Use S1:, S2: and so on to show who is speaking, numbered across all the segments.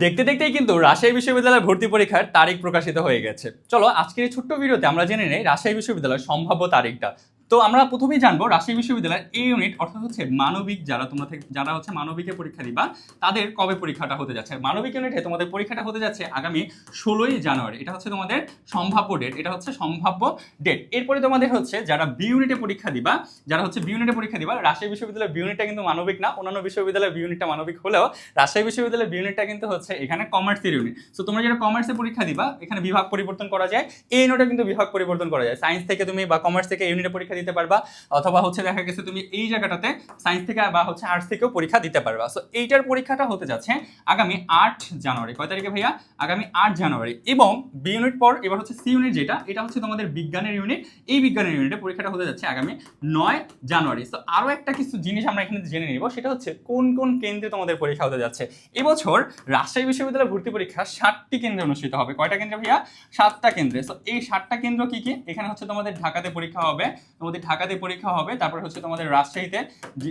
S1: দেখতে দেখতেই কিন্তু রাজশাহী বিশ্ববিদ্যালয়ের ভর্তি পরীক্ষার তারিখ প্রকাশিত হয়ে গেছে। চলো আজকের এই ছোট্ট ভিডিওতে আমরা জেনে নেই রাজশাহী বিশ্ববিদ্যালয়ের সম্ভাব্য তারিখটা। তো আমরা প্রথমেই জানবো রাজশাহী বিশ্ববিদ্যালয়ের এই ইউনিট অর্থাৎ হচ্ছে মানবিক, যারা হচ্ছে মানবিকে পরীক্ষা দিবা তাদের কবে পরীক্ষাটা হতে যাচ্ছে। মানবিক ইউনিটে তোমাদের পরীক্ষাটা হতে যাচ্ছে আগামী 16ই জানুয়ারি। এটা হচ্ছে তোমাদের সম্ভাব্য ডেট, এটা হচ্ছে সম্ভাব্য ডেট। এরপরে তোমাদের হচ্ছে যারা বি ইউনিটে পরীক্ষা দিবা, রাজশাহী বিশ্ববিদ্যালয়ের বি ইউনিটটা কিন্তু মানবিক না, অন্যান্য বিশ্ববিদ্যালয়ের বি ইউনিটটা মানবিক হলেও রাজশাহী বিশ্ববিদ্যালয়ের বি ইউনিটটা কিন্তু হচ্ছে এখানে কমার্সের ইউনিট। সো তোমরা যারা কমার্সে পরীক্ষা দিবা এখানে বিভাগ পরিবর্তন করা যায়, এই ইউনিটে কিন্তু বিভাগ পরিবর্তন করা যায়। সায়েন্স থেকে তুমি বা কমার্স থেকে ইউনিটে পরীক্ষা দিতে পারবা, অথবা হচ্ছে দেখা গেছে তুমি এই জায়গাটাতে সায়েন্স থেকে বা হচ্ছে আর্টস থেকেও পরীক্ষা দিতে পারবা। সো এইটার পরীক্ষাটা হতে যাচ্ছে আগামী 8 জানুয়ারি। কয় তারিখে ভাইয়া? আগামী 8 জানুয়ারি। এবং বি ইউনিট পর এবার হচ্ছে সি ইউনিট, এটা হচ্ছে তোমাদের বিজ্ঞানের ইউনিট। এই বিজ্ঞানের ইউনিটে পরীক্ষাটা হতে যাচ্ছে আগামী 9 জানুয়ারি। সো আরো একটা কিছু জিনিস আমরা এখানে জেনে নিব, সেটা হচ্ছে কোন কোন কেন্দ্রে তোমাদের পরীক্ষা হতে যাচ্ছে। এবছর রাজশাহী বিশ্ববিদ্যালয়ের ভর্তি পরীক্ষা 7টি কেন্দ্রে অনুষ্ঠিত হবে। কয়টা কেন্দ্রে ভাইয়া? 7টা কেন্দ্রে। সো এই 7টা কেন্দ্র কি কি? এখানে হচ্ছে তোমাদের ঢাকাতে পরীক্ষা হবে, তারপর হচ্ছে তোমাদের রাজশাহীতে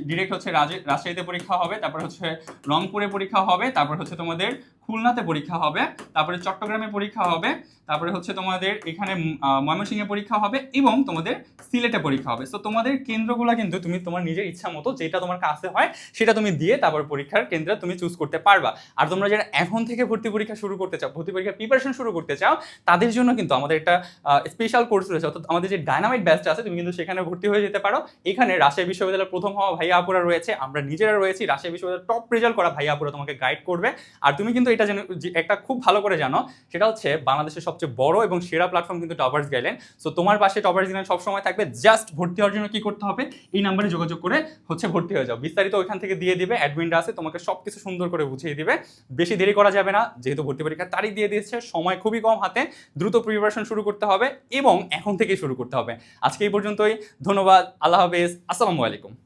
S1: ডিরেক্ট হচ্ছে রাজশাহীতে পরীক্ষা হবে, তারপর হচ্ছে রংপুরে পরীক্ষা হবে, তারপর হচ্ছে তোমাদের খুলনাতে পরীক্ষা হবে, তারপরে চট্টগ্রামে পরীক্ষা হবে, তারপরে হচ্ছে তোমাদের এখানে ময়মনসিংহে পরীক্ষা হবে এবং তোমাদের সিলেটে পরীক্ষা হবে। সো তোমাদের কেন্দ্রগুলো কিন্তু তুমি তোমার নিজের ইচ্ছা মতো যেটা তোমার কাছে হয় সেটা তুমি দিয়ে তারপর পরীক্ষার কেন্দ্র তুমি চুজ করতে পারবা। আর তোমরা যারা এখন থেকে ভর্তি পরীক্ষা শুরু করতে চাও, ভর্তি পরীক্ষার প্রিপারেশন শুরু করতে চাও, তাদের জন্য কিন্তু আমাদের একটা স্পেশাল কোর্স রয়েছে, অর্থাৎ আমাদের যে ডায়নামিক ব্যাচটা আছে তুমি কিন্তু সেখানে ভর্তি হয়ে যেতে পারো। এখানে রাজশাহী বিশ্ববিদ্যালয়ের প্রথম হওয়া ভাইয়া আপুরা রয়েছে, আমরা নিজেরা রয়েছি, রাজশাহী বিশ্ববিদ্যালয়ের টপ রেজাল্ট করা ভাইয়া আপুরা তোমাকে গাইড করবে। আর তুমি কিন্তু এটা একটা খুব ভালো করে জানো, সেটা হচ্ছে বাংলাদেশের সবচেয়ে বড় এবং সেরা প্ল্যাটফর্ম কিন্তু টপার্স গাইডলাইন। সো তোমার পাশে টপার্স গাইডলাইন সবসময় থাকবে। জাস্ট ভর্তি হওয়ার জন্য কি করতে হবে? এই নাম্বারে যোগাযোগ করে হচ্ছে ভর্তি হয়ে যাও। বিস্তারিত ওইখান থেকে দিয়ে দিবে, অ্যাডমিনরা আছে, তোমাকে সবকিছু সুন্দর করে বুঝিয়ে দিবে। বেশি দেরি করা যাবে না, যেহেতু ভর্তি পরীক্ষার তারিখ দিয়ে দিয়েছে, সময় খুবই কম হাতে, দ্রুত প্রিপারেশন শুরু করতে হবে এবং এখন থেকেই শুরু করতে হবে। আজকে এই পর্যন্তই, ধন্যবাদ, আল্লাহ হাফেজ, আসসালামু আলাইকুম।